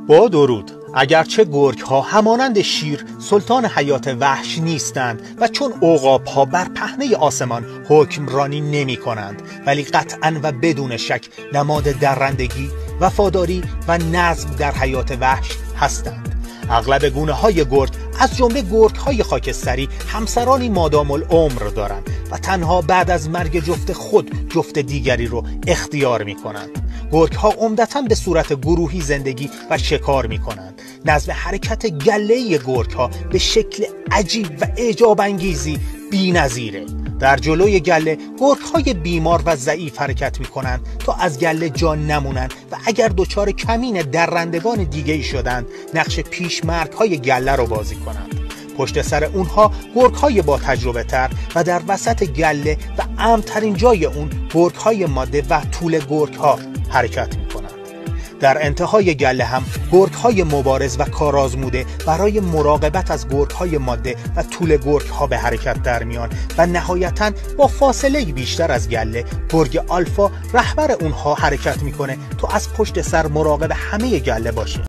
با درود. اگرچه گرگ‌ها همانند شیر سلطان حیات وحش نیستند و چون عقاب‌ها بر پهنه آسمان حکمرانی نمی‌کنند، ولی قطعاً و بدون شک نماد درندگی، وفاداری و نظم در حیات وحش هستند. اغلب گونه‌های گرگ از جمله گرگ‌های خاکستری همسرانی مادام العمر دارند و تنها بعد از مرگ جفت خود جفت دیگری رو اختیار می‌کنند. گرگ‌ها عمدتاً به صورت گروهی زندگی و شکار می‌کنند. نظم حرکت گله‌ای گرگ‌ها به شکل عجیب و اعجاب انگیزی بی‌نظیره. در جلوی گله گرگ‌های بیمار و ضعیف حرکت می‌کنند تا از گله جان نمونند و اگر دچار کمین درندگان دیگه‌ای شدند نقش پیشمردهای گله رو بازی کنند. پشت سر اونها گرگ‌های با تجربه تر و در وسط گله و امن‌ترین جای اون گرگ‌های ماده و طول گرگ‌ها حرکت می‌کنند. در انتهای گله هم گرگ‌های مبارز و کارآزموده برای مراقبت از گرگ‌های ماده و طول گرگ‌ها به حرکت در میان و نهایتاً با فاصله بیشتر از گله گرگ آلفا رهبر اونها حرکت میکنه تا از پشت سر مراقب همه گله باشه.